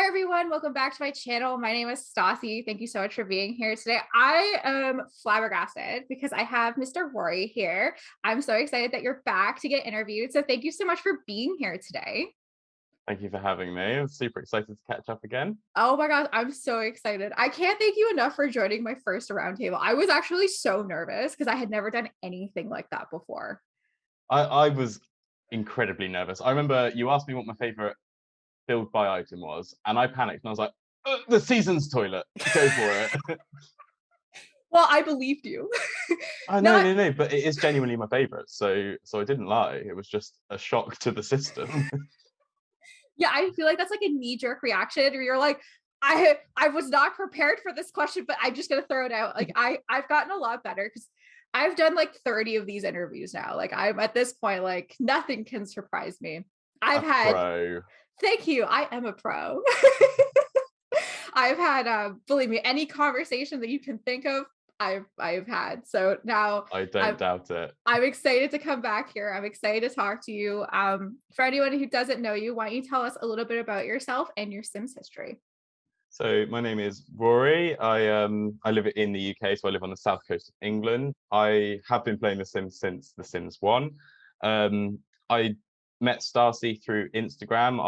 everyone, welcome back to my channel. My name is Stassi. Thank you so much for being here today. I am flabbergasted because I have Mr. Rory here. I'm so excited that you're back to get interviewed. So thank you so much for being here today. Thank you for having me. I'm super excited to catch up again. Oh my gosh, I'm so excited. I can't thank you enough for joining my first roundtable. I was actually so nervous because I had never done anything like that before. I was incredibly nervous. I remember you asked me what my favorite build buy item was, and I panicked and I was like, the season's toilet. Go for it. Well, I believed you. Oh no, Not no, no, but it is genuinely my favorite. So I didn't lie. It was just a shock to the system. Yeah, I feel like that's like a knee-jerk reaction where you're like, I was not prepared for this question, but I'm just gonna throw it out. Like I've gotten a lot better because I've done like 30 of these interviews now. Like I'm at this point, like nothing can surprise me. A I've had pro. Thank you. I am a pro. I've had believe me, any conversation that you can think of, I've had. So now I don't I'm doubt it. I'm excited to come back here. I'm excited to talk to you. For anyone who doesn't know you, why don't you tell us a little bit about yourself and your Sims history? So my name is Rory. I live in the UK, so I live on the south coast of England. I have been playing The Sims since The Sims 1. I met Stacy through Instagram.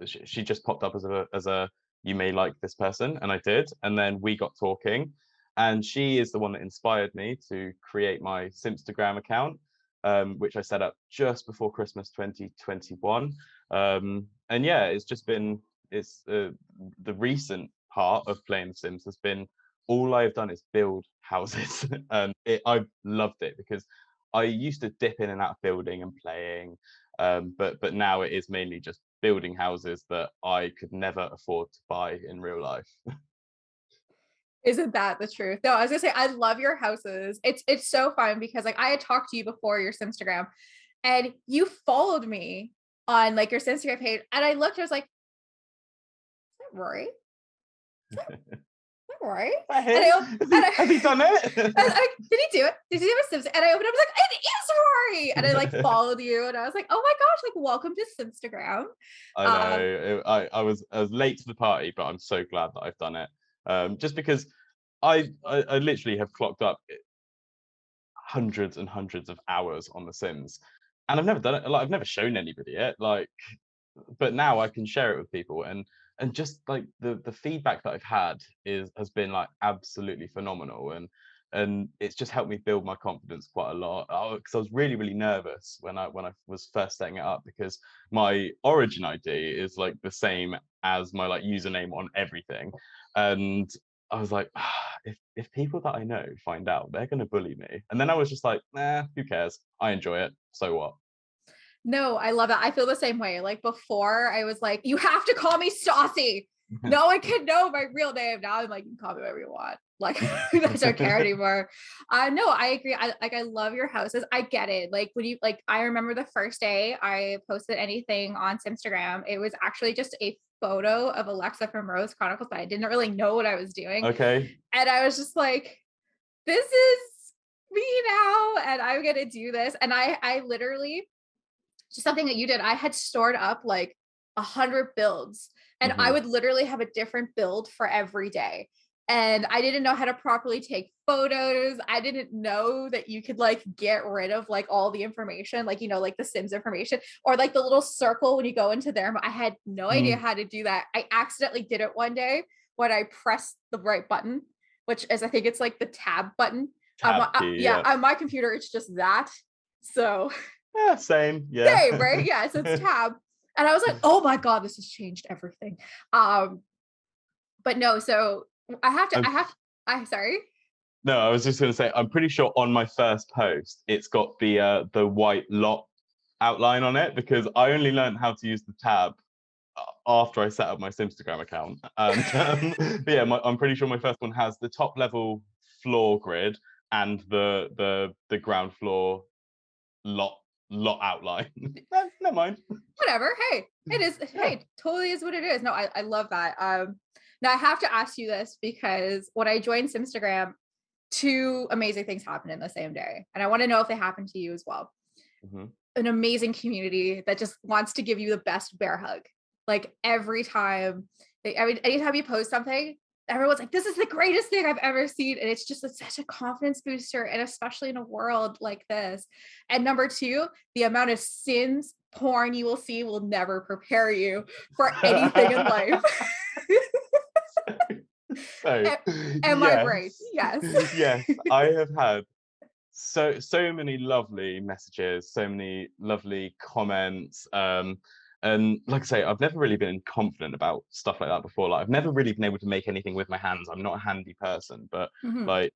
She just popped up as a you may like this person, and I did. And then we got talking, and she is the one that inspired me to create my Simstagram account, which I set up just before Christmas 2021. And yeah, it's the recent part of playing Sims has been all I've done is build houses, and I've loved it because I used to dip in and out of building and playing, but now it is mainly just building houses that I could never afford to buy in real life. Isn't that the truth? No, I was gonna say I love your houses. It's so fun because like I had talked to you before your Instagram and you followed me on like your Instagram page and I looked, I was like, is that Rory? Rory? That And him? Has he I, done it? did he do it? Did he do a Sims? And I opened up, I was like, it is Rory. And I like followed you and I was like, oh my gosh, like welcome to Simstagram. I Um, know. I was late to the party, but I'm so glad that I've done it. Just because I literally have clocked up hundreds and hundreds of hours on The Sims, and I've never done it. Like I've never shown anybody it. Like, but now I can share it with people, and just like the feedback that I've had has been like absolutely phenomenal, and it's just helped me build my confidence quite a lot. Because I was really nervous when I was first setting it up, because my origin ID is like the same as my like username on everything, and I was like, if people that I know find out, they're gonna bully me. And then I was just like, nah, who cares? I enjoy it. So what? no, I love that. I feel the same way. Like before, I was like, you have to call me Stassi. No one can know my real name. Now I'm like, you can call me whatever you want. Like, I don't care anymore. No, I agree. I love your houses. I get it. Like when you like, I remember the first day I posted anything on Instagram, it was actually just a photo of Alexa from Rose Chronicles, but I didn't really know what I was doing. Okay. And I was just like, this is me now, and I'm gonna do this. And I literally just something that you did. I had stored up like 100 builds, and I Hmm. would literally have a different build for every day. And I didn't know how to properly take photos. I didn't know that you could like get rid of like all the information, like, you know, like the Sims information or like the little circle when you go into there. I had no idea Mm. how to do that. I accidentally did it one day when I pressed the right button, which is, I think it's like the tab button. Tab key, Yeah, yeah. on my computer, it's just that. So Yeah, same, yeah. same, right? Yeah, so it's tab. And I was like, oh my God, this has changed everything. Um, but no, so I'm, I sorry. no, I was just gonna say, I'm pretty sure on my first post, it's got the white lot outline on it, because I only learned how to use the tab after I set up my Simstagram account. And but yeah, I'm pretty sure my first one has the top level floor grid and the ground floor lot lot outline. No, never mind. Whatever. Hey, it is, Yeah. hey, totally is what it is. No, I love that. Now I have to ask you this because when I joined Simstagram, two amazing things happened in the same day. And I want to know if they happened to you as well. Mhm. An amazing community that just wants to give you the best bear hug. Like every time, like, I mean, anytime you post something, everyone's like, this is the greatest thing I've ever seen. And it's such a confidence booster. And especially in a world like this. And number two, the amount of sins porn you will see will never prepare you for anything in life. So Am I right? yes, Yes. yes, I have had so many lovely messages, so many lovely comments. And like I say, I've never really been confident about stuff like that before. Like I've never really been able to make anything with my hands. I'm not a handy person, but Mhm. like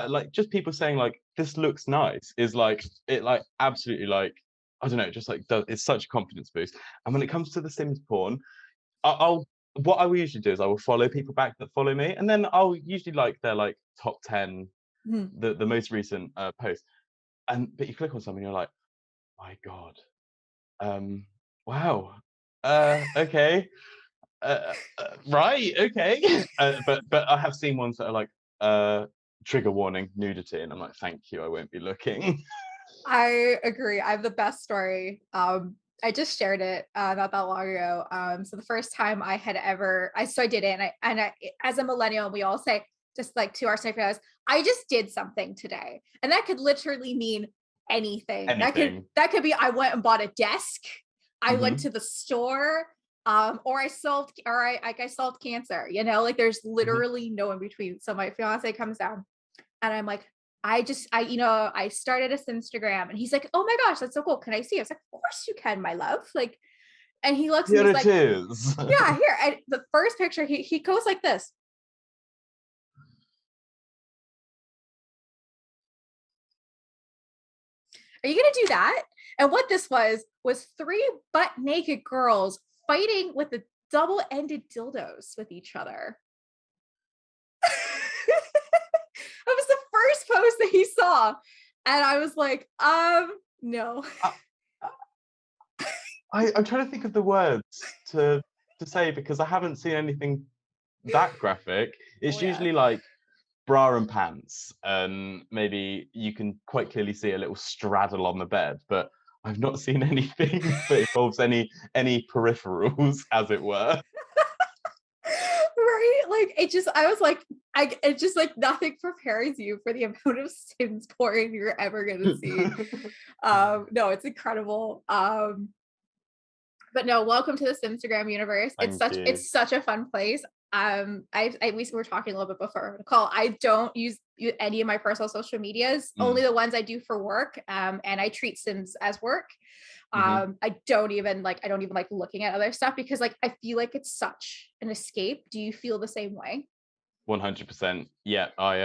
like just people saying like this looks nice is like it like absolutely like I don't know, just like it's such a confidence boost. And when it comes to the Sims porn, I'll what I will usually do is I will follow people back that follow me, and then I'll usually like their like top 10, Mhm. the most recent post. And but you click on something, you're like, my God, um, wow, okay, right, okay. But I have seen ones that are like trigger warning nudity, and I'm like, thank you, I won't be looking. I agree. I have the best story. I just shared it not that long ago. So the first time I had ever, I did it, and I, as a millennial, we all say just like to our significant I just did something today, and that could literally mean anything. Anything. That could be I went and bought a desk, I went Hmm. to the store, or I solved cancer. You know, like there's Hmm. literally no in between. So my fiance comes down and I'm like, I started this Instagram and he's like, oh my gosh, that's so cool. Can I see? I was like, of course you can, my love. Like, and he looks and Here he's it like, is. yeah, here. And the first picture, he goes like this. Are you gonna do that? And what this was three butt naked girls fighting with the double-ended dildos with each other. That was the first post that he saw. And I was like, no. I, I'm trying to think of the words to say because I haven't seen anything that graphic. Oh It's yeah. usually like bra and pants, and maybe you can quite clearly see a little straddle on the bed, but I've not seen anything that involves any peripherals, as it were. Right? Like it just I was like it just like nothing prepares you for the amount of Sims porn you're ever gonna see. No, it's incredible. But no, welcome to this Instagram universe. Thank you. It's such a fun place. We were talking a little bit before the call. I don't use any of my personal social medias, only Mm. the ones I do for work. And I treat Sims as work. Hmm. I don't even like looking at other stuff because like I feel like it's such an escape. Do you feel the same way? 100%. Yeah, I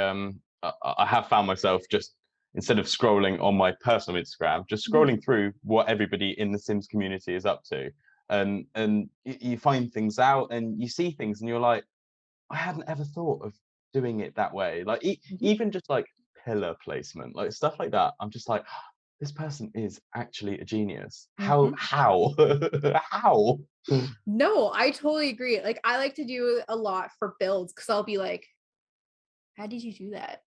have found myself just instead of scrolling on my personal Instagram, just Mhm. scrolling through what everybody in the Sims community is up to. And you find things out and you see things and you're like, I hadn't ever thought of doing it that way. Like Mhm. even just like pillar placement, like stuff like that. I'm just like, this person is actually a genius. Mhm. How how? No, I totally agree. Like I like to do a lot for builds because I'll be like, how did you do that?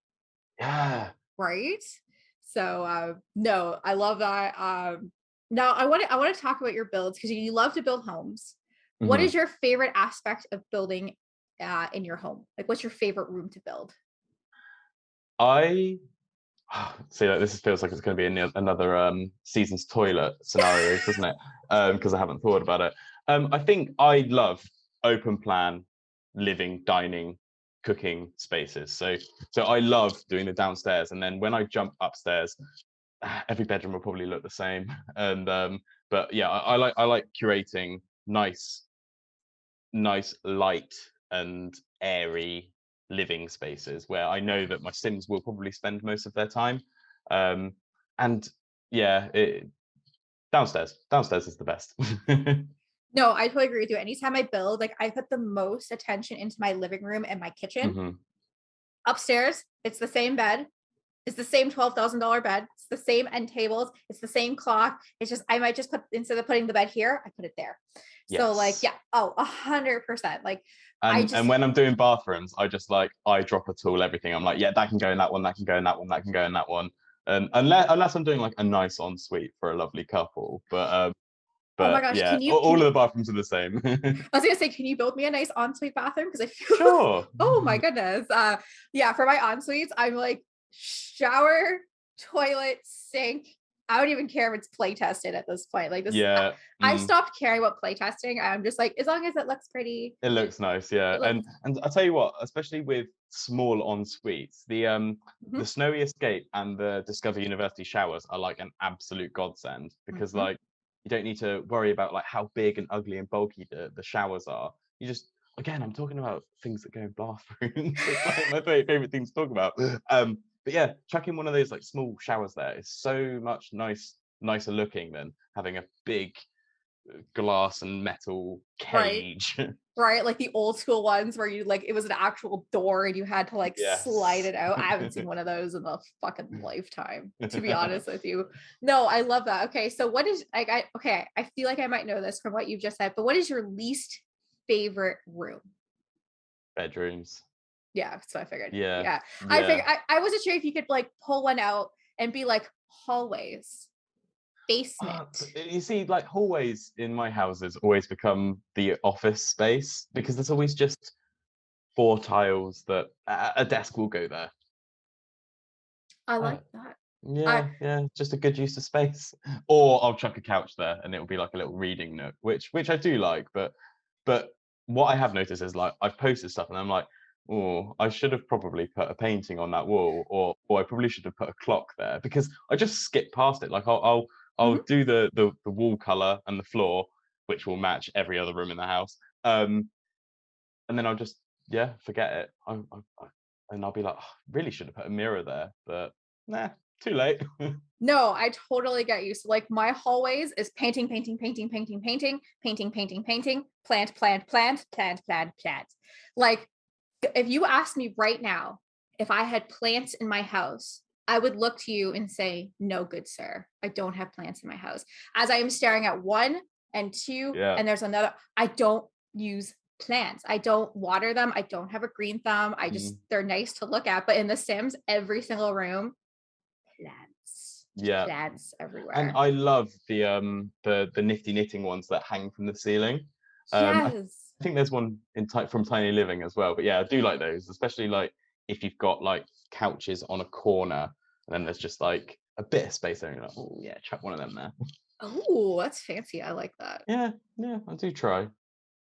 Yeah. Right? So no, I love that. Now I want to talk about your builds because you love to build homes. What is Mhm. your favorite aspect of building in your home? Like what's your favorite room to build? I see, like, this feels like it's going to be another season's toilet scenario, doesn't it? Because I haven't thought about it. I think I love open plan living, dining, cooking spaces. So I love doing the downstairs, and then when I jump upstairs, every bedroom will probably look the same. And but yeah, I like curating nice light and airy living spaces where I know that my Sims will probably spend most of their time. Um, and yeah, downstairs is the best. No, I totally agree with you. Anytime I build, like I put the most attention into my living room and my kitchen. Hmm. Upstairs, it's the same bed. It's the same $12,000 bed. It's the same end tables. It's the same clock. It's just I might just put instead of putting the bed here, I put it there. So like, Yes. yeah, oh, 100%. Like I And just when I'm doing bathrooms, I just like I drop a tool everything. I'm like, yeah, that can go in that one, that can go in that one, that can go in that one. And unless I'm doing like a nice ensuite for a lovely couple, but Oh my But gosh, yeah, can all you of the bathrooms are the same. I was gonna say, can you build me a nice ensuite bathroom? Because I feel Sure. oh my goodness. Yeah, for my ensuites, I'm like shower, toilet, sink. I don't even care if it's play tested at this point. Like this, Yeah. I stopped caring about play testing. I'm just like, as long as it looks pretty, It looks nice, yeah. it looks And I tell you what, especially with small en suites, the mhm, Snowy Escape and the Discover University showers are like an absolute godsend because mhm. like you don't need to worry about like how big and ugly and bulky the showers are. You just again, I'm talking about things that go in bathrooms. It's like my favorite thing to talk about. But yeah, chucking one of those like small showers there is so much nicer looking than having a big glass and metal Right. cage. Right. Like the old school ones where you like it was an actual door and you had to like slide Yes. it out. I haven't seen one of those in a fucking lifetime, to be honest with you. No, I love that. Okay. So what is like I okay, I feel like I might know this from what you've just said, but what is your least favorite room? Bedrooms. Yeah, so I figured. Yeah. Yeah. I Yeah. figured I wasn't sure if you could like pull one out and be like hallways, basement. You see, like hallways in my houses always become the office space because there's always just four tiles that a desk will go there. I Uh, like that. I yeah, just a good use of space. Or I'll chuck a couch there and it'll be like a little reading nook, which I do like, but what I have noticed is like I've posted stuff and I'm like, oh, I should have probably put a painting on that wall, or I probably should have put a clock there because I just skip past it. Like I'll mhm. do the wall color and the floor, which will match every other room in the house. And then I'll just yeah forget it. And I'll be like, oh, really should have put a mirror there, but nah, too late. No, I totally get you. So like my hallways is painting, painting, painting, painting, painting, painting, painting, painting, plant, plant, plant, plant, plant, plant. Like if you asked me right now if I had plants in my house, I would look to you and say, no, good sir, I don't have plants in my house. As I am staring at one and two, Yeah. and there's another, I don't use plants. I don't water them. I don't have a green thumb. I just, Mm, they're nice to look at. But in The Sims, every single room, plants, just yeah. plants And everywhere. I love the nifty knitting ones that hang from the ceiling. I Yes. think there's one in from Tiny Living as well. But yeah, I do like those, especially like if you've got like couches on a corner and then there's just like a bit of space there and you're like, oh yeah, chuck one of them there. Oh, that's fancy. I like that. Yeah, yeah, I do try.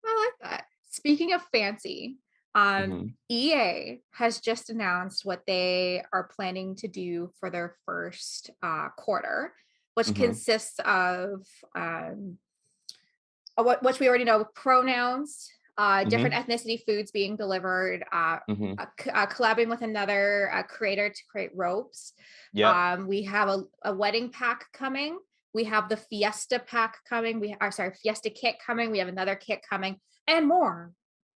I like that. Speaking of fancy, um, Hmm. EA has just announced what they are planning to do for their first quarter, which Hmm. consists of what which we already know pronouns, different Hmm. ethnicity foods being delivered, Hmm. collabing with another creator to create ropes. Yep. We have a wedding pack coming. We have the Fiesta pack coming. We are sorry, Fiesta kit coming. We have another kit coming, and more.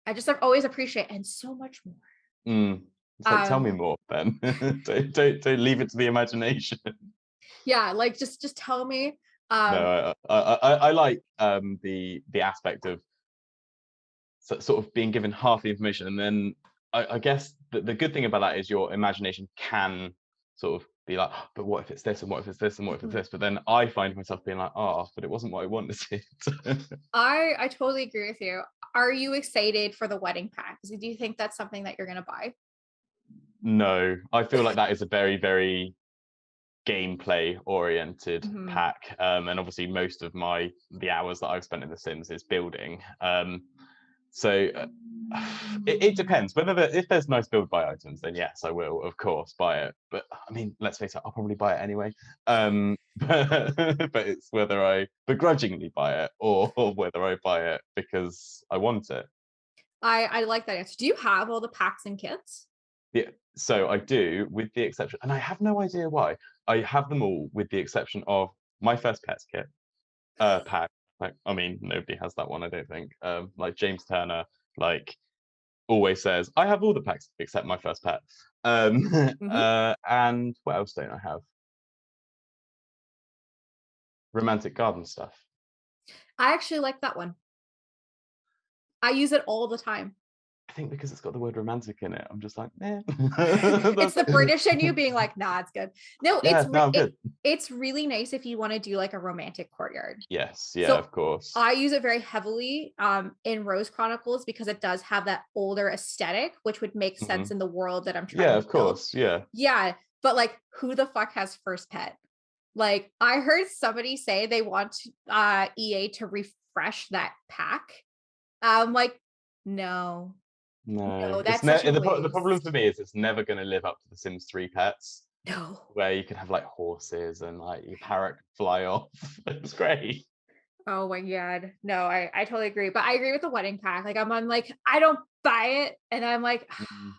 I just always appreciate and so much more. Mm. It's like, tell me Um, more then. Don't leave it to the imagination. yeah, like just tell me. Um, No, I like the aspect of sort of being given half the information, and then I guess the good thing about that is your imagination can sort of be like, "Oh, but what if it's this, and what if it's this, and what if it's mhm. this?" But then I find myself being like, "Oh, but it wasn't what I wanted." I totally agree with you. Are you excited for the wedding pack? Do you think that's something that you're gonna buy? No, I feel like that is a very gameplay oriented Mhm. pack, and obviously most of the hours that I've spent in The Sims is building. So it depends whether if there's nice build buy items, then yes, I will of course buy it. But I mean, let's face it, I'll probably buy it anyway. But it's whether I begrudgingly buy it or whether I buy it because I want it. I like that answer. Do you have all the packs and kits? Yeah, so I do, with the exception, and I have no idea why. I have them all with the exception of my first pets kit pack. Like, I mean, nobody has that one, I don't think. Like James Turner, like always says, I have all the packs except my first pet. Mhm. And what else don't I have? Romantic garden stuff. I actually like that one. I use it all the time. I think because it's got the word romantic in it, I'm just like, eh. It's the British in you being like, nah, it's good. No, Yeah, no, I'm good. it's really nice if you want to do like a romantic courtyard. Yes, yeah, So of course. I use it very heavily in Rose Chronicles because it does have that older aesthetic, which would make sense in the world that I'm trying Yeah, to of build. course, yeah. Yeah, but like, who the fuck has first pet? Like, I heard somebody say they want EA to refresh that pack. I'm like, no, No, no, it's that's such a the problem waste. for me is it's never going to live up to the Sims 3 pets, No. where you could have like horses and like your parrot could fly off. It's great. Oh my god. No, I totally agree. But I agree with the wedding pack. Like I'm like, I don't buy it. And I'm like, Mm.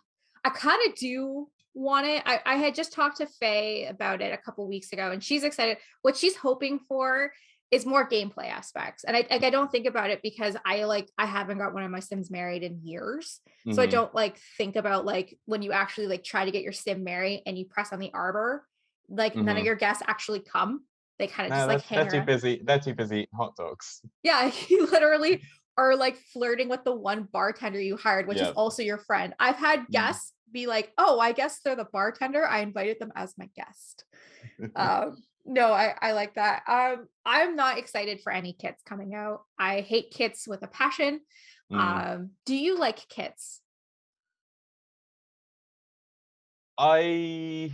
I kind of do want it. I had just talked to Faye about it a couple weeks ago, and she's excited. What she's hoping for is more gameplay aspects. And I don't think about it because I haven't got one of my Sims married in years. So I Mhm. don't like think about like when you actually like try to get your Sim married and you press on the arbor, like none of Mhm. your guests actually come. They kind of No, just like hang they're too around. busy. They're too busy eating hot dogs. Yeah, you literally are like flirting with the one bartender you hired, which is Yeah. also your friend. I've had guests be like, "Oh, I guess they're the bartender. I invited them as my guest." No, I like that. I'm not excited for any kits coming out. I hate kits with a passion. Mm. Do you like kits? I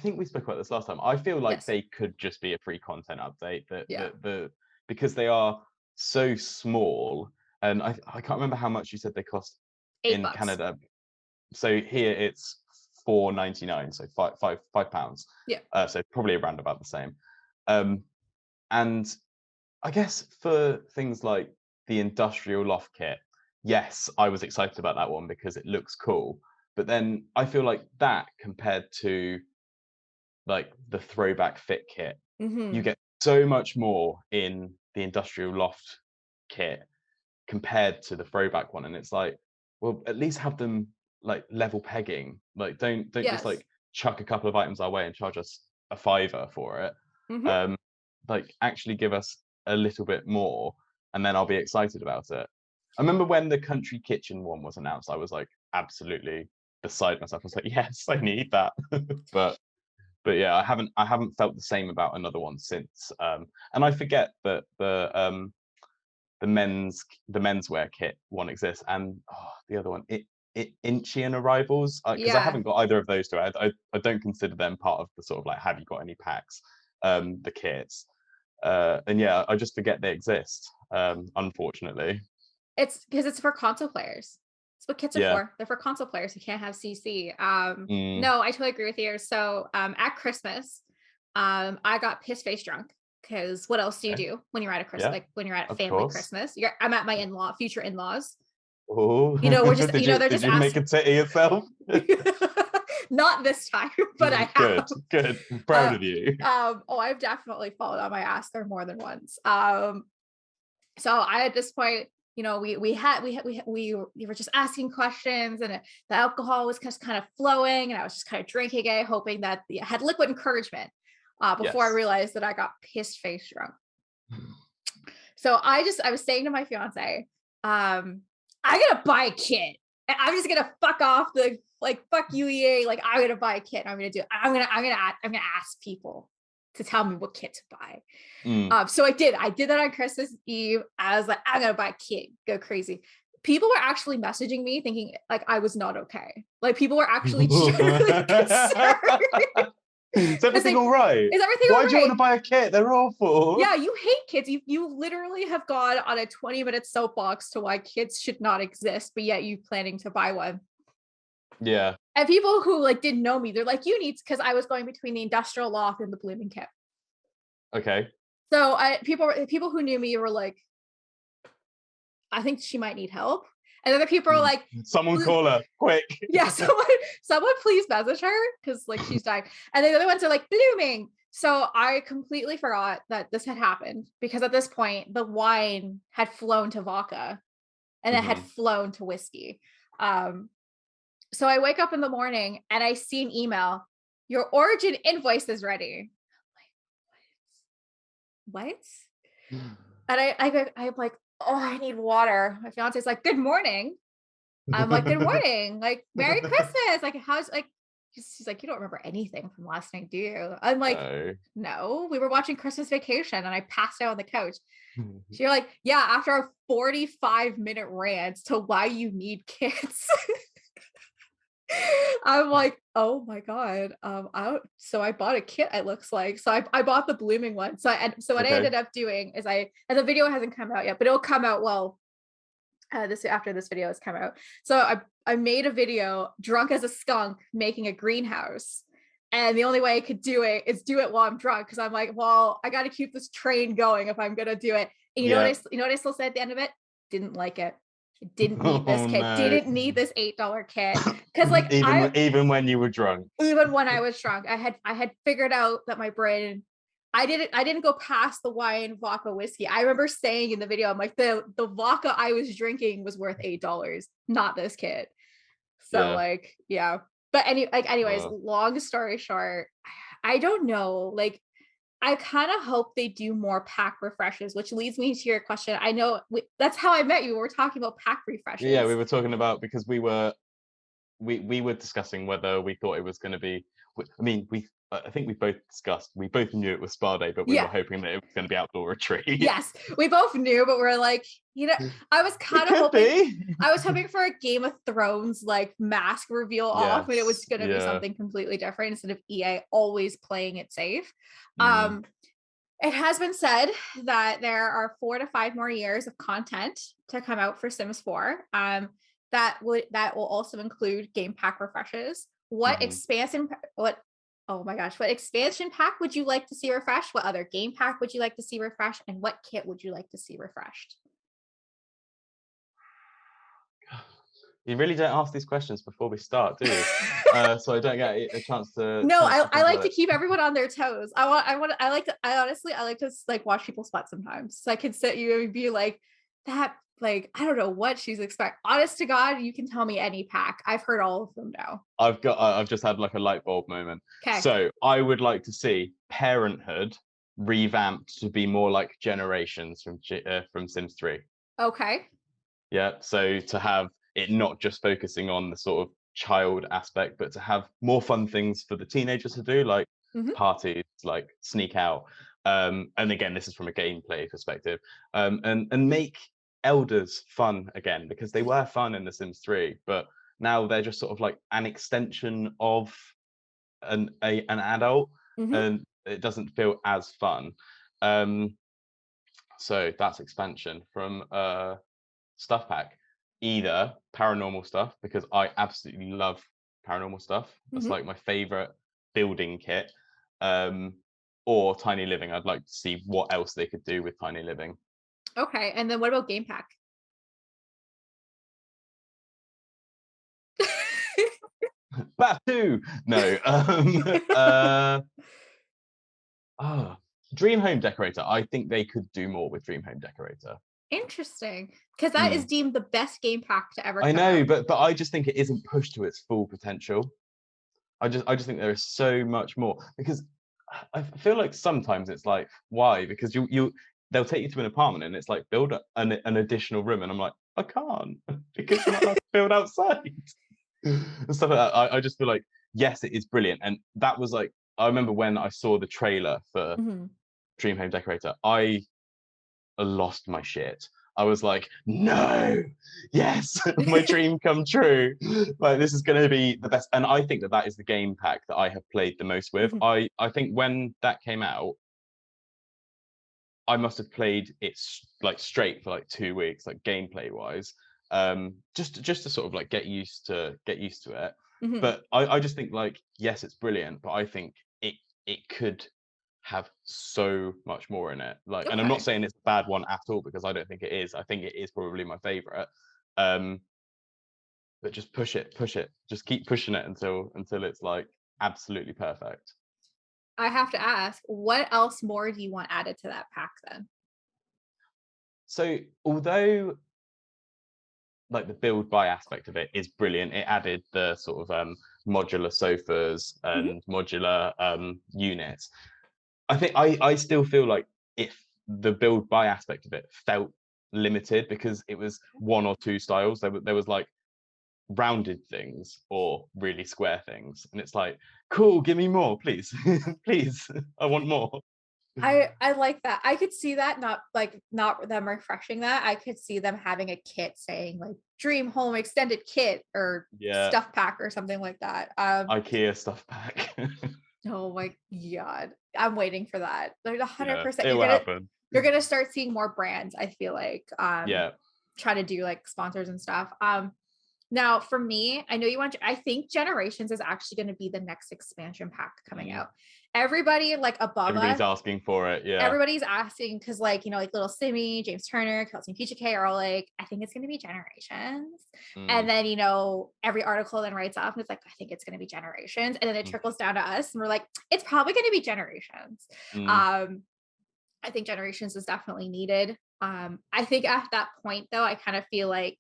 think we spoke about this last time. I feel like Yes. they could just be a free content update Yeah. because they are so small, and I can't remember how much you said they cost $8. in Canada. So here it's £4.99, so £5. Yeah. So probably around about the same. Um, and I guess for things like the industrial loft kit, yes, I was excited about that one because it looks cool. But then I feel like that compared to like the throwback fit kit, you Mm-hmm. get so much more in the industrial loft kit compared to the throwback one. And it's like, well, at least have them like level pegging. Like don't just Yes. like chuck a couple of items our way and charge us a fiver for it. Mm-hmm. Um, like actually give us a little bit more, and then I'll be excited about it. I remember when the country kitchen one was announced, I was like absolutely beside myself. I was like, yes, I need that. but but yeah, I haven't felt the same about another one since. And I forget that the menswear kit one exists, and the other one, it Incheon arrivals, because I Yeah. haven't got either of those two. I don't consider them part of the sort of like, have you got any packs, the kits, and yeah, I just forget they exist, unfortunately. It's because it's for console players. That's what kits are Yeah. for. They're for console players who can't have CC. Mm, No, I totally agree with you. So at Christmas, I got piss face drunk because what else do you okay. do when you're at a Christmas, Yeah, like when you're at a of family course. Christmas? I'm at my future in-laws. Oh, You know, we're just, did you they're did just you make asking. a tit of yourself? Not this time, but I Good, have. good. I'm proud Uh, of you. oh, I've definitely fallen on my ass there more than once. So I at this point, we were just asking questions, and the alcohol was just kind of flowing, and I was just kind of drinking it, hoping that I had liquid encouragement before I Yes. realized that I got pissed face drunk. So I was saying to my fiance, I gotta buy a kit. And I'm just gonna fuck off the like fuck you EA. Like I'm gonna buy a kit. I'm gonna ask people to tell me what kit to buy. Mm. So I did that on Christmas Eve. I was like, I'm gonna buy a kit, go crazy. People were actually messaging me thinking like I was not okay. Like people were actually genuinely concerned. Is Because everything all right? is everything all Why do you want right? to buy a kit? They're awful. Yeah, you hate kids. You literally have gone on a 20-minute soapbox to why kids should not exist, but yet you planning to buy one. Yeah. And people who like didn't know me, they're like, you need, because I was going between the industrial loft and the blooming kit. Okay. So people who knew me were like, I think she might need help. And other people are like, Someone call her quick. yeah, someone please message her because like she's dying. And then the other ones are like blooming. So I completely forgot that this had happened because at this point the wine had flown to vodka and it had Mhm. flown to whiskey. So I wake up in the morning and I see an email. Your origin invoice is ready. I'm like, what? And I'm like, oh, I need water. My fiance's like, good morning. I'm like, good morning, like, Merry Christmas. Like, how's like she's like, you don't remember anything from last night, do you? I'm like, No. no, we were watching Christmas Vacation and I passed out on the couch. You're like, yeah, after a 45-minute rant to why you need kids. I'm like, oh my God. So I bought a kit, it looks like. So I bought the blooming one. So what I Okay. ended up doing is and the video hasn't come out yet, but it'll come out this after this video has come out. So I made a video drunk as a skunk making a greenhouse. And the only way I could do it is do it while I'm drunk. Cause I'm like, well, I gotta keep this train going if I'm gonna do it. And Yeah. you know what I still said at the end of it? Didn't like it. Didn't need this Oh kit. no. Didn't need this $8 kit. Cause like Even when you were drunk. even when I was drunk, I had figured out that my brain, I didn't go past the wine vodka whiskey. I remember saying in the video, I'm like, the vodka I was drinking was worth $8, not this kit. So Yeah. like, yeah. But anyways, Oh. long story short, I don't know. Like, I kind of hope they do more pack refreshes, which leads me to your question. I know that's how I met you. We're talking about pack Yeah, we refreshes. were talking about, because we were discussing whether we thought it was going to be. I mean, I think we both discussed. We both knew it was Spa Day, but we were Yeah. hoping that it was going to be outdoor retreat. Yes, we both knew, but we're like, I was It kind of could hoping. be. I was hoping for a Game of Thrones like mask reveal off, and it was Yes. going to be Yeah. something completely different instead of EA always playing it safe. Mm. It has been said that there are 4 to 5 more years of content to come out for Sims 4. That will also include game pack refreshes. What oh my gosh, what expansion pack would you like to see refreshed? What other game pack would you like to see refreshed? And what kit would you like to see refreshed? You really don't ask these questions before we start, do you? So I don't get a chance to No, I think like about to it. keep everyone on their toes. I honestly I like to like watch people sweat sometimes. So I can sit you and be like, that, like, I don't know what she's expecting. Honest to God, you can tell me any pack. I've heard all of them now. I've just had like a light bulb moment. Okay. So I would like to see Parenthood revamped to be more like Generations from Sims 3. Okay. Yeah. So to have it not just focusing on the sort of child aspect, but to have more fun things for the teenagers to do, like Mhm. parties, like sneak out. And again, this is from a gameplay perspective. And make elders fun again, because they were fun in The Sims 3, but now they're just sort of like an extension of an adult, Mhm. and it doesn't feel as fun. Um, so that's expansion from stuff pack. Either paranormal stuff, because I absolutely love paranormal stuff. That's Mhm. like my favorite building kit. Um, or tiny living. I'd like to see what else they could do with tiny living. Okay. And then what about game pack? Batu! No. Ah, Dream Home Decorator. I think they could do more with Dream Home Decorator. Interesting. Because that is Mm. deemed the best game pack to ever I come know, out. but I just think it isn't pushed to its full potential. I just think there is so much more, because I feel like sometimes it's like, why? Because they'll take you to an apartment and it's like, build an additional room, and I'm like, I can't, because you're not allowed to build outside and stuff like that. I just feel like, yes, it is brilliant, and that was like, I remember when I saw the trailer for Mhm. Dream Home Decorator, I lost my shit. I was like, no, yes, my dream come true. Like, this is going to be the best. And I think that is the game pack that I have played the most with. Mhm. I think when that came out, I must have played it like straight for like 2 weeks, like gameplay wise, just to sort of like get used to it. Mhm. But I just think, like, yes, it's brilliant, but I think it could have so much more in it. Like, and I'm not Okay. saying it's a bad one at all, because I don't think it is. I think it is probably my favorite. Um, but just push it, just keep pushing it until it's like absolutely perfect. I have to ask, what else more do you want added to that pack then? So although like the build buy aspect of it is brilliant, it added the sort of modular sofas Mhm. and modular units. I still feel like if the build buy aspect of it felt limited, because it was one or two styles. There was like rounded things or really square things, and it's like, cool, give me more, please. Please, I want more. I like that. I could see that, not them refreshing that. I could see them having a kit saying like Dream Home Extended Kit or Yeah, Stuff Pack or something like that. IKEA stuff pack. Oh my god. I'm waiting for that. There's Yeah, 100% it will happen. you're gonna start seeing more brands, I feel like, Yeah. try to do like sponsors and stuff. Now for me, I know you want I think Generations is actually going to be the next expansion pack coming out. Everybody like above Everybody's us, asking for it. Yeah. everybody's asking because like, like little Simmy, James Turner, Kelsey and Peachy K are all like, I think it's going to be Generations. And Mm. then, every article then writes off and it's like, I think it's going to be Generations. And then it trickles down to us and we're like, it's probably going to be Generations. Mm. I think Generations is definitely needed. I think at that point though, I kind of feel like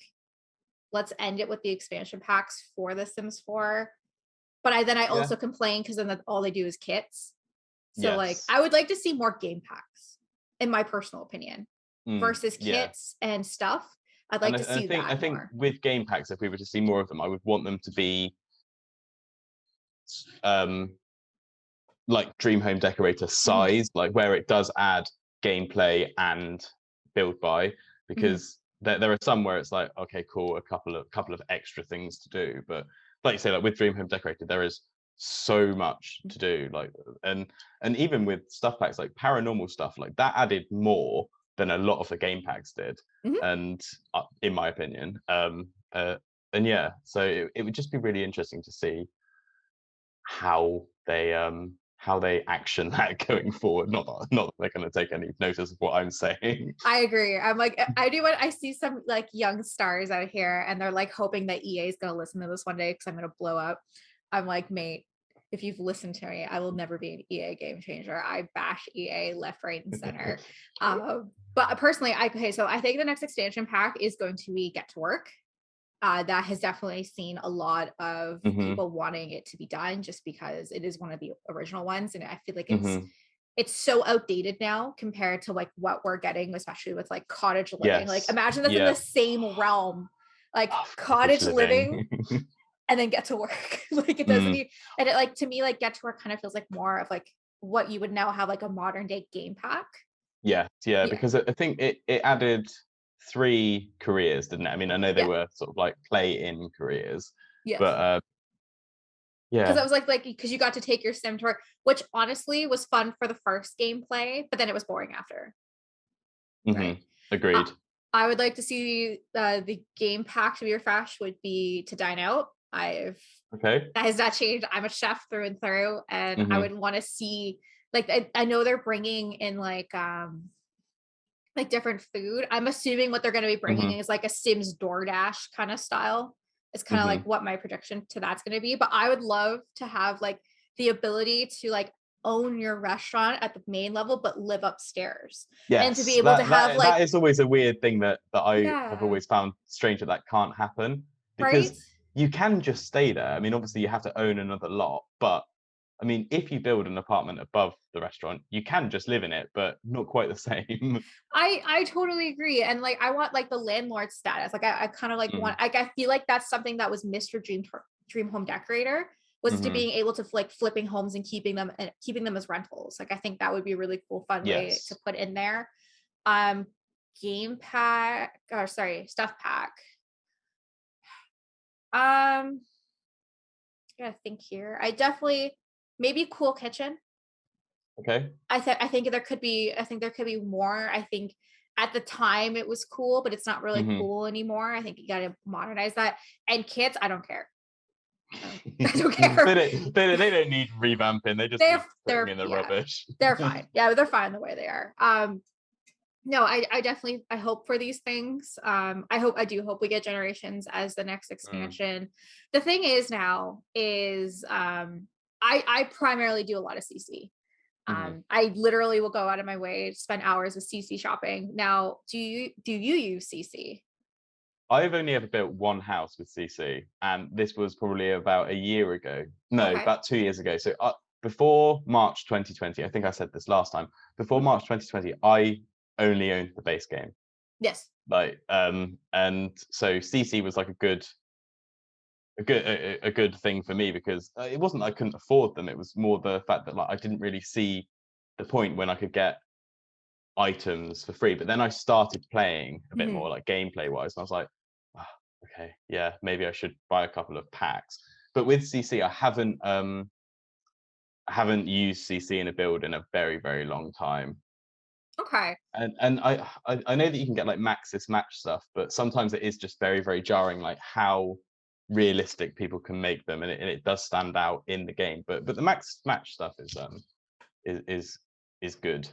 let's end it with the expansion packs for The Sims 4. But I Yeah. also complain because then all they do is kits. So like Yes. I would like to see more game packs, in my personal opinion, versus Yeah. kits and stuff. I'd And like to I see think I that think more. with game packs, if we were to see more of them, I would want them to be um like Dream Home Decorator Mhm, size, like where it does add gameplay and build by, mhm, because there are some where it's like, okay, cool, a couple of extra things to do, but like you say, like with Dream Home Decorator, there is so much to do, like, and even with stuff packs like paranormal stuff, like that added more than a lot of the game packs did, mhm. and in my opinion, and yeah, so it would just be really interesting to see how they action that going forward. Not that they're going to take any notice of what I'm saying. I agree. I'm like, I do what I see some like young stars out here and they're like hoping that EA is going to listen to this one day because I'm going to blow up. I'm like, mate, if you've listened to me, I will never be an EA game changer. I bash EA left, right, and center. But personally, so I think the next expansion pack is going to be Get to Work. That has definitely seen a lot of Hmm. people wanting it to be done just because it is one of the original ones. And I feel like Hmm. it's so outdated now compared to like what we're getting, especially with like cottage living. Like Yes. imagine that's in Yeah. the same realm, like Oh, cottage cottage living living. and then Get to Work. Like it doesn't Mm, even, and it like to me, like Get to Work kind of feels like more of like what you would now have like a modern day game pack. yeah, yeah, Yeah. because I think it added 3 careers, didn't it? I mean, I know they Yeah. were sort of like play-in careers, Yes. but Because I yeah. was like because you got to take your sim to work, which honestly was fun for the first gameplay, but then it was boring after. Hmm. Right. Uh, Agreed. I would like to see the game pack to be refreshed would be To Dine Out. Okay. That has not changed. I'm a chef through and through, and I Hmm. would want to see like I know they're bringing in like different food. I'm assuming what they're going to be bringing Hmm. is like a Sims DoorDash kind of style. It's kind of like Hmm. what my prediction to that's going to be. But I would love to have like the ability to like own your restaurant at the main level, but live upstairs and to be Yes, able to that have that that like, is always a weird thing that I have yeah, always found strange that can't happen, right? because you can just stay there. I mean, obviously you have to own another lot, but I mean, if you build an apartment above the restaurant, you can just live in it, but not quite the same. I totally agree. And like I want like the landlord status. Like I kind of like Mm, want like I feel like that's something that was Mr. Dream Home Decorator was to hmm. being able to like flipping homes and keeping them as rentals. Like I think that would be a really cool, fun way to Yes. put in there. Um game pack or sorry, stuff pack. I gotta think here. I definitely maybe cool kitchen. Okay. I think there could be more. I think at the time it was cool, but it's not really Hmm. cool anymore. I think you got to modernize that. And kits, I don't care. I don't care. They don't need revamping. They just need putting They're in the yeah, rubbish. they're fine. Yeah, they're fine the way they are. No, I definitely I hope for these things. I do hope we get Generations as the next Mm, expansion. The thing is now is I primarily do a lot of CC. mhm. I literally will go out of my way to spend hours with CC shopping. Now, do you use CC? I've only ever built one house with CC, and this was probably about a year ago. No, Okay. about 2 years ago. So before March 2020, I think I said this last time. Before Mhm. March 2020, I only owned the base game. Yes. Like, and so CC was like a good a good thing for me, because it wasn't I couldn't afford them. It was more the fact that like I didn't really see the point when I could get items for free. But then I started playing a bit Mhm. more like gameplay wise, and I was like, "Ah, okay, yeah, maybe I should buy a couple of packs." But with CC, I haven't used CC in a build in a very long time. Okay. And I know that you can get like Maxis match stuff, but sometimes it is just very jarring, like how realistic people can make them, and it does stand out in the game. But the max match stuff is is good.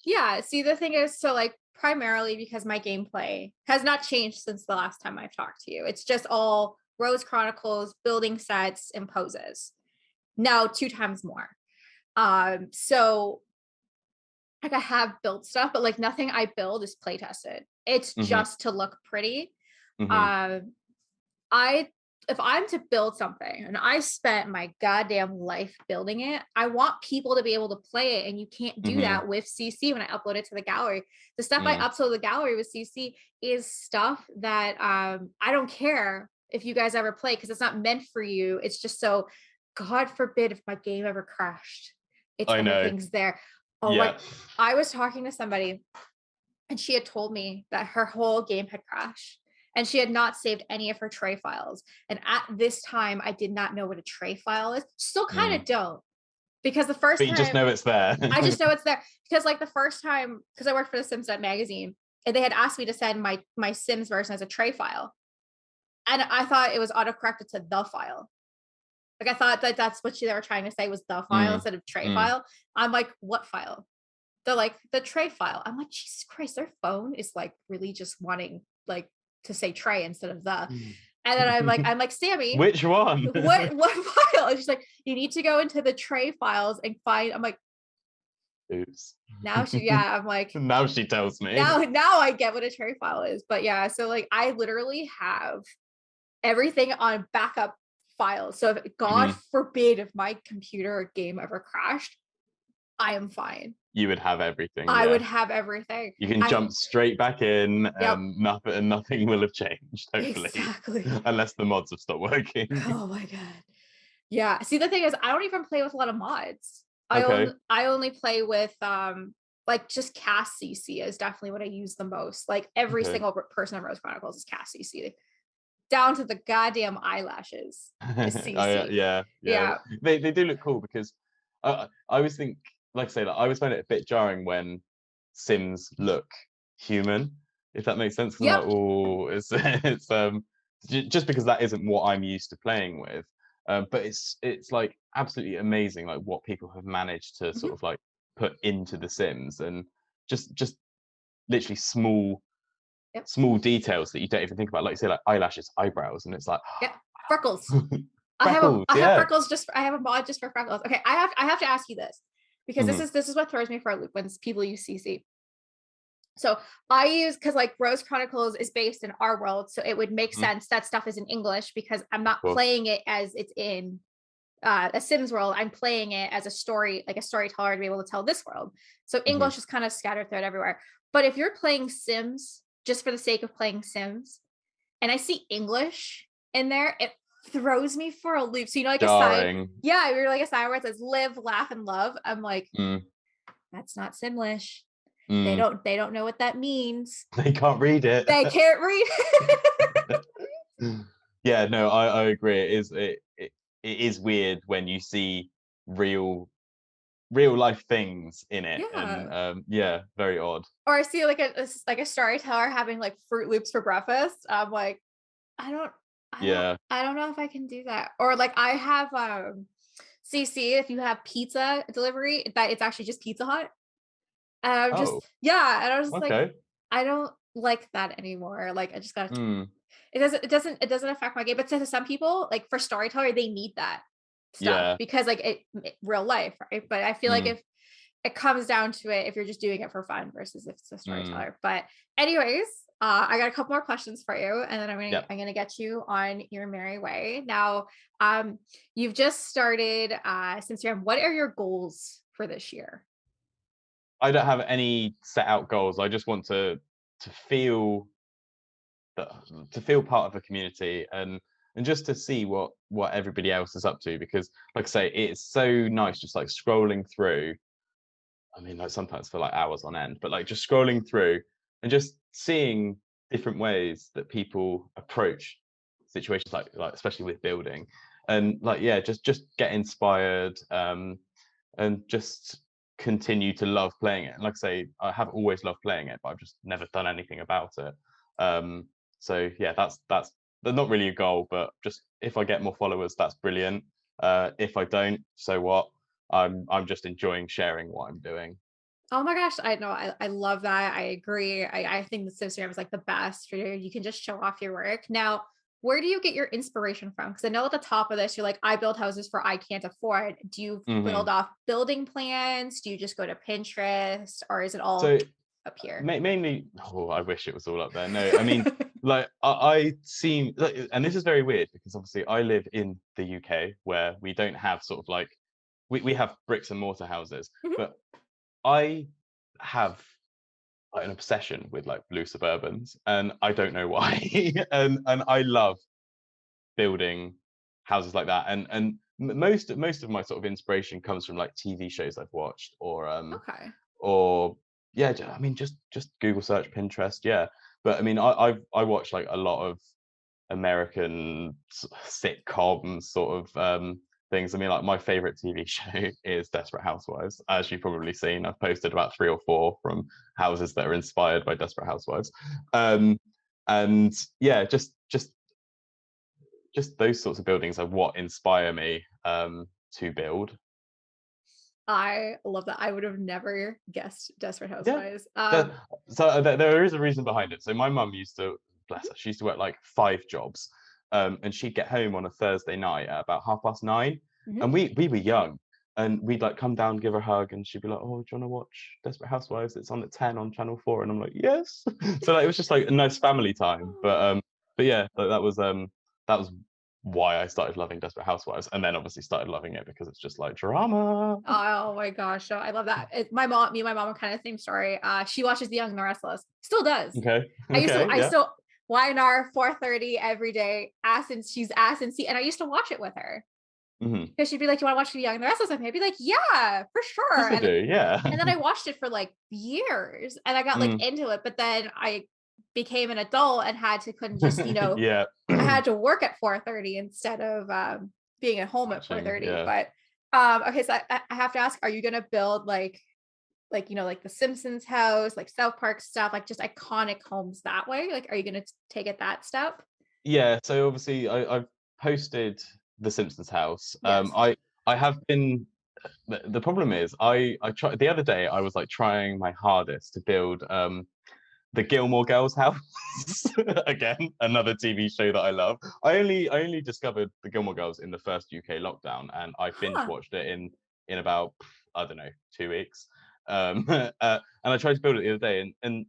Yeah, see, the thing is, so like primarily because my gameplay has not changed since the last time I've talked to you. It's just all Rose Chronicles, building sets, and poses. Now 2 times more. So like I have built stuff, but like nothing I build is play tested. It's Hmm. just to look pretty. Hmm. Um, I if I'm to build something and I spent my goddamn life building it, I want people to be able to play it. And you can't do Hmm. that with CC when I upload it to the gallery. The stuff I Mm. upload to the gallery with CC is stuff that I don't care if you guys ever play because it's not meant for you. It's just so God forbid if my game ever crashed. It's I know. everything's there. Oh my, Yeah. I was talking to somebody and she had told me that her whole game had crashed and she had not saved any of her tray files. And at this time, I did not know what a tray file is. Still kind Mm. of don't, because the first But you just time know it's there. I just know it's there. Because like the first time, because I worked for the Sims magazine, and they had asked me to send my Sims version as a tray file, and I thought it was autocorrected to the file. Like I thought that that's what they were trying to say was the file Mm. instead of tray Mm. file. I'm like, what file? They're like the tray file. I'm like, Jesus Christ, their phone is like really just wanting like to say tray instead of the. And then I'm like, Sammy, Which one? what file? And she's like, you need to go into the tray files and find. I'm like, Oops. now she, yeah. I'm like, Now she tells me. now I get what a tray file is. But yeah, so like I literally have everything on backup files. So if God Mhm. forbid if my computer or game ever crashed, I am fine. You would have everything, I yeah. would have everything. You can I jump straight back in, Yep, and nothing will have changed, hopefully. exactly. Unless the mods have stopped working. Oh my god. Yeah. See, the thing is, I don't even play with a lot of mods. Okay. I only play with like just cast CC is definitely what I use the most. Like every Okay. single person on Rose Chronicles is cast CC, down to the goddamn eyelashes is CC. Yeah, yeah. Yeah. They do look cool, because I always think, like I say, like, I always find it a bit jarring when Sims look human, if that makes sense. 'Cause I'm like, Yep. oh, it's it's just because that isn't what I'm used to playing with. But it's like absolutely amazing, like what people have managed to Mhm. sort of like put into the Sims, and just literally Yep. small details that you don't even think about, like you say, like eyelashes, eyebrows, and it's like Yep. Freckles. freckles, I have yeah. freckles just I have a mod just for freckles. Okay, I have to ask you this because Mhm. this is what throws me for a loop when people use CC. So I use because like Rose Chronicles is based in our world, so it would make Mhm. sense that stuff is in English because I'm not Of course. playing it as it's in a Sims world. I'm playing it as a story, like a storyteller to be able to tell this world. So Mhm. English is kind of scattered throughout everywhere. But if you're playing Sims just for the sake of playing Sims, and I see English in there, it throws me for a loop. So you know, like a sign, Jarring. yeah, you're like a sign where it says live, laugh, and love. I'm like, Mm. that's not Simlish. Mm. They don't know what that means. They can't read it. They can't read. Yeah, no, I agree. It is weird when you see real life things in it, and Yeah. yeah, very odd. Or I see like like a storyteller having like Fruit Loops for breakfast. I'm like, I don't, Yeah. I don't know if I can do that. Or like I have CC if you have pizza delivery that it's actually just Pizza Hut. And I'm just Oh, yeah, and I was just like, okay. I don't like that anymore. Like I just got Mm. it doesn't affect my game. But to some people, like for storyteller, they need that stuff Yeah. because like real life, right? But I feel like Mm. if it comes down to it if you're just doing it for fun versus if it's a Mm. storyteller. But anyways, I got a couple more questions for you, and then Yep. I'm gonna get you on your merry way. Now, you've just started since you're what are your goals for this year? I don't have any set out goals. I just want to feel that to feel part of a community, and and just to see what everybody else is up to, because like I say, it's so nice just like scrolling through. I mean, like sometimes for like hours on end, but like just scrolling through and just seeing different ways that people approach situations, like especially with building, and like yeah, just get inspired, and just continue to love playing it. And like I say, I have always loved playing it, but I've just never done anything about it. So yeah, that's not really a goal, but just if I get more followers, that's brilliant. If I don't, so what? I'm just enjoying sharing what I'm doing. Oh my gosh, I know. I love that. I agree. I think the Instagram is like the best for you. You can just show off your work. Now, where do you get your inspiration from? Because I know at the top of this, you're like, I build houses for I can't afford. Do you Hmm. build off building plans? Do you just go to Pinterest, or is it all So up here? mainly, oh, I wish it was all up there. No, I mean, like I seem like, and this is very weird because obviously I live in the UK where we don't have sort of like we have bricks and mortar houses, Mhm. but I have like an obsession with like blue Suburbans, and I don't know why. And I love building houses like that, and most of my sort of inspiration comes from like TV shows I've watched, Okay. or yeah, I mean just Google search Pinterest, yeah. But I mean I watch like a lot of American sitcom sort of things. I mean, like my favorite TV show is Desperate Housewives. As you've probably seen, I've posted about 3 or 4 from houses that are inspired by Desperate Housewives. Um, and yeah, just those sorts of buildings are what inspire me to build. I love that. I would have never guessed Desperate Yeah. Housewives. There, so there is a reason behind it. So my mum used to, bless her, she used to work like 5 jobs, and she'd get home on a Thursday night at about 9:30, Mhm. and we were young, and we'd like come down, give her a hug, and she'd be like, "Oh, do you want to watch Desperate Housewives? It's on at 10 on Channel 4," and I'm like, "Yes." So like, it was just like a nice family time. But yeah, like, that was why I started loving Desperate Housewives, and then obviously started loving it because it's just like drama. Oh my gosh, I love that. My mom, me and my mom are kind of the same story. She watches The Young and the Restless. Still does. Okay, I okay, used yeah. to YNR 4:30 every day, ass and she's ass and see, and I used to watch it with her Hmm. because she'd be like, "You want to watch The Young and the Restless with me?" I'd be like, "Yeah, for sure." Yes, I do. Yeah. And then I watched it for like years, and I got like Mm, into it. But then I became an adult and couldn't just yeah. I had to work at 4:30 instead of being at home at Watching, 4:30. yeah. But okay, so I have to ask, are you gonna build like the Simpsons house, like South Park stuff, like just iconic homes that way? Like, are you gonna take it that step? Yeah, so obviously I've posted the Simpsons house. Yes. I have been the problem is I tried the other day I was like trying my hardest to build the Gilmore Girls house. Again, another TV show that I love. I only discovered the Gilmore Girls in the first UK lockdown, and I binge Huh. watched it in about, I don't know, 2 weeks. And I tried to build it the other day, and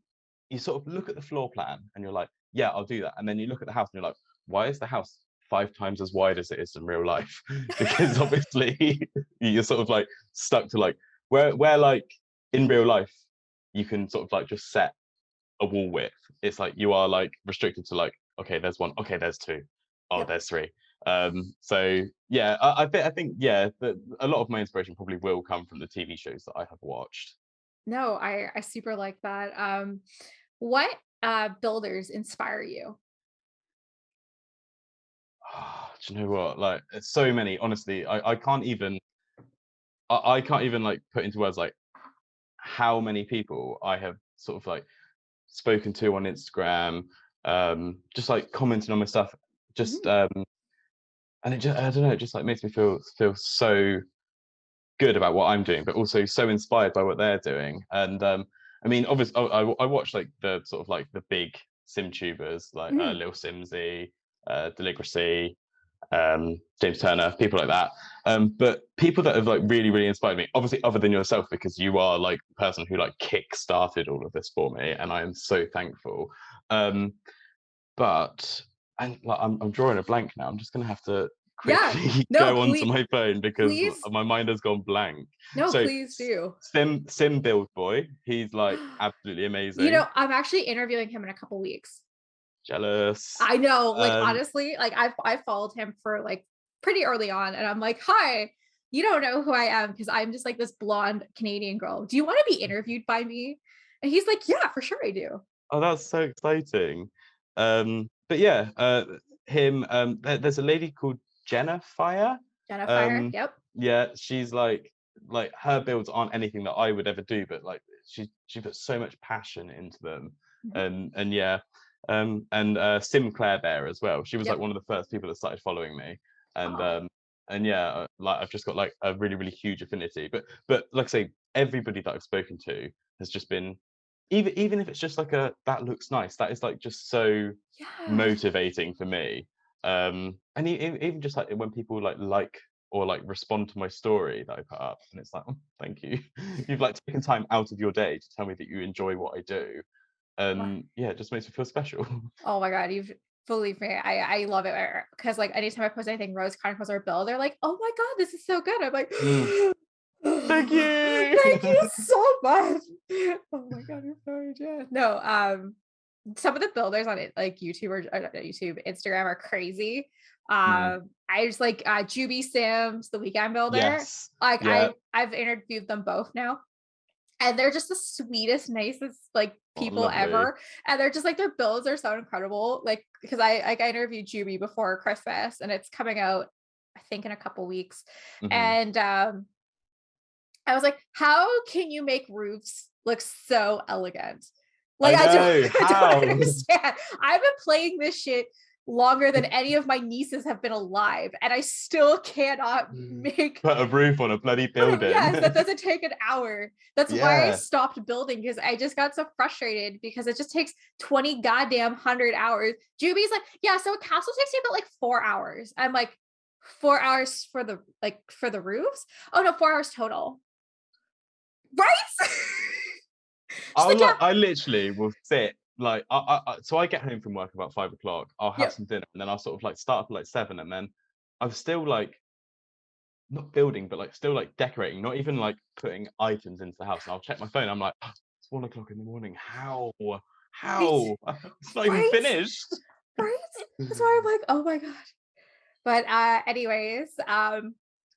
you sort of look at the floor plan and you're like, yeah, I'll do that. And then you look at the house and you're like, why is the house 5 times as wide as it is in real life? Because obviously you're sort of like stuck to like where like in real life you can sort of like just set a wall width. It's like you are like restricted to like, okay, there's one, okay, there's two, oh, Yep. there's three. So yeah, I think yeah, a lot of my inspiration probably will come from the TV shows that I have watched. No, I super like that. What builders inspire you? Do you know what? Like, it's so many. Honestly, I can't even. I can't even like put into words like how many people I have sort of like spoken to on Instagram, just like commenting on my stuff, just Mhm. and it just I don't know, it just like makes me feel so good about what I'm doing, but also so inspired by what they're doing. And I mean, obviously, I watch like the sort of like the big sim tubers like Mhm. Lil Simsy, Deligracy, James Turner, people like that. But people that have like really inspired me, obviously, other than yourself, because you are like the person who like kick started all of this for me, and I am so thankful. Um, but and like I'm drawing a blank now. I'm just gonna have to Yeah. quickly No, go onto please, my phone because please. my mind has gone blank. No, So please do. Sim Build Boy, he's like absolutely You amazing. know, I'm actually interviewing him in a couple weeks. jealous. I know, like honestly, like I followed him for like pretty early on, and I'm like, hi, you don't know who I am because I'm just like this blonde Canadian girl. Do you want to be interviewed by me? And he's like, yeah, for sure I do. Oh, that's so exciting. But yeah, him. There's a lady called Jennifer. Jennifer, Um, yep. yeah, she's like her builds aren't anything that I would ever do, but like she puts so much passion into them, Mhm. and yeah, and Sinclair Bear as well. She was like Yep. one of the first people that started following me, and Oh, and yeah, like I've just got like a really huge affinity. But like I say, everybody that I've spoken to has just been, even if it's just like a that looks nice, that is like just so yeah. motivating for me. And even just like when people like or like respond to my story that I put up, and it's like, oh, thank you. You've like taken time out of your day to tell me that you enjoy what I do. And yeah, it just makes me feel special. Oh my God, you've believe me, I love it because like anytime I post anything Rose Chronicles or Bill, they're like, oh my God, this is so good. I'm like, Mm, thank you. thank you so much. Oh my God, you're so good. No, some of the builders on it, like YouTube or not YouTube, Instagram are crazy. Mm, I just like Juby Sims, the weekend builder. yes. Like Yeah. I've interviewed them both now. And they're just the sweetest, nicest like Oh, people lovely. ever. And they're just like their builds are so incredible. Like because I interviewed Juby before Christmas and it's coming out, I think in a couple weeks. Hmm. And I was like, how can you make roofs look so elegant? Like I I don't know I don't how. understand. I've been playing this shit longer than any of my nieces have been alive, and I still cannot make Put a roof on a bloody yes, building. that doesn't take an hour. That's why I Yeah. stopped building because I just got so frustrated because it just takes 20 goddamn 100 hours. Juby's like, yeah, so a castle takes you about like 4 hours. I'm like, 4 hours for the for the roofs? Oh no, 4 hours total. Right? She's like, yeah. I literally will sit like so I get home from work about 5 o'clock. I'll have Yep. some dinner and then I'll sort of like start up at like 7, and then I'm still like not building, but like still like decorating, not even like putting items into the house. And I'll check my phone. I'm like, "Oh, it's 1 o'clock in the morning. How? Right. How? It's not even Right. finished." Right. That's why I'm like, oh my God. But anyways,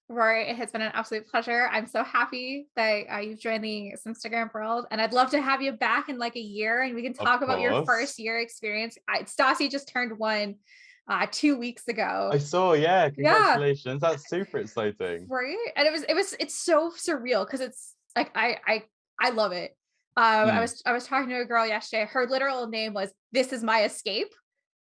Rory, it has been an absolute pleasure. I'm so happy that you've joined the Instagram world, and I'd love to have you back in like a year, and we can Of talk about your course. first year experience. Stassi just turned one 2 weeks ago. I saw, yeah, Yeah, congratulations. That's super exciting. right. And it's so surreal because it's like I love it. Mm. I was talking to a girl yesterday. Her literal name was "This is my escape."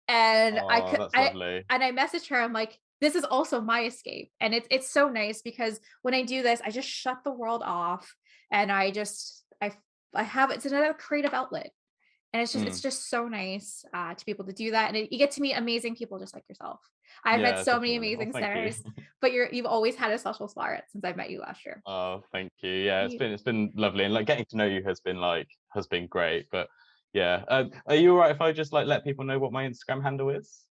And Oh, that's lovely. I messaged her. I'm like, this is also my escape. And it's so nice because when I do this, I just shut the world off and I have it's another creative outlet. And it's Mm. just so nice to be able to do that. And you get to meet amazing people just like yourself. I've met Yeah, so many definitely. Oh, amazing thank you. sinners, but you've always had a special spot since I met you last year. Oh, thank you. Yeah, You, it's been lovely, and like getting to know you has been great. But yeah, are you all right if I just like let people know what my Instagram handle is?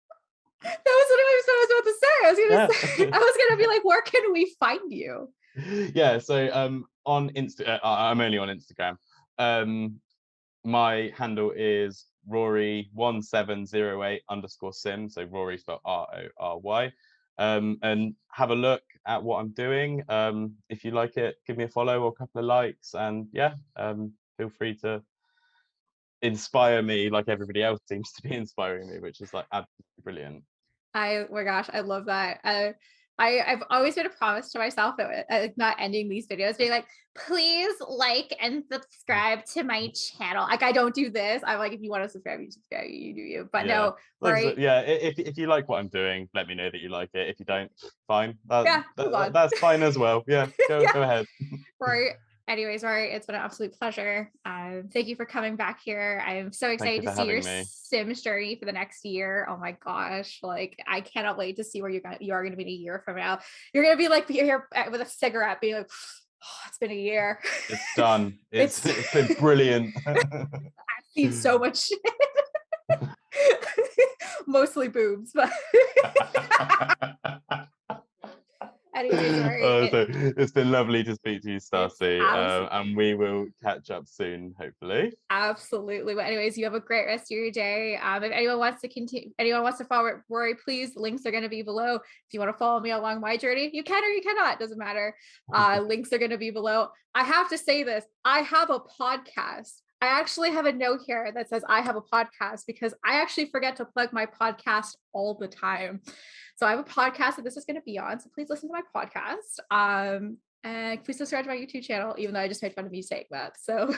that was what I was about to say. Yeah. I was gonna be like, where can we find you? Yeah, so on I'm only on Instagram. My handle is Rory1708 underscore sim. So Rory spelled Rory. And have a look at what I'm doing. If you like it, give me a follow or a couple of likes. And yeah, feel free to inspire me like everybody else seems to be inspiring me, which is like absolutely brilliant. Oh my gosh, I love that. I've always made a promise to myself that not ending these videos being like, please like and subscribe to my channel. Like I don't do this. I'm like, if you want to subscribe, you subscribe, you do you. But Yeah. no, Like I said, right? yeah, if you like what I'm doing, let me know that you like it. If you don't, fine. Yeah, move on. That's fine as well. Yeah, Yeah, go ahead. right. Anyways, right, it's been an absolute pleasure. Thank you for coming back here. I'm so Thank excited you to for see your having me. Sims journey for the next year. Oh my gosh, like I cannot wait to see where you are going to be in a year from now. You're going to be like here with a cigarette, being like, oh, it's been a year. It's done. It's It's been brilliant. I've seen so much shit. Mostly boobs, but anyways, sorry. Oh, so It's been lovely to speak to you, Stacy, Absolutely. and we will catch up soon, hopefully. Absolutely. But anyways, you have a great rest of your day. If anyone wants to continue, anyone wants to follow Rory, please, links are going to be below. If you want to follow me along my journey, you can or you cannot, doesn't matter. Links are going to be below. I have to say this, I have a podcast. I actually have a note here that says I have a podcast because I actually forget to plug my podcast all the time. So I have a podcast that this is going to be on. So please listen to my podcast. And please subscribe to my YouTube channel, even though I just made fun of me saying that. So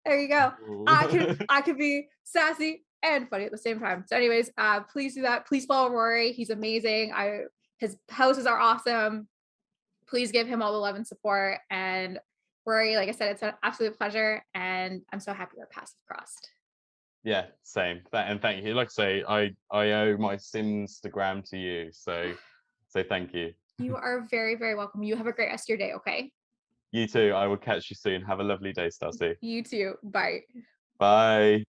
there you go. I could be sassy and funny at the same time. So, anyways, please do that. Please follow Rory. He's amazing. His houses are awesome. Please give him all the love and support. And Rory, like I said, it's an absolute pleasure. And I'm so happy our paths have crossed. Yeah, same. And thank you. Like I say, I owe my Simstagram to you. So thank you. You are very, very welcome. You have a great rest of your day, okay? You too. I will catch you soon. Have a lovely day, Stacy. You too. Bye. Bye.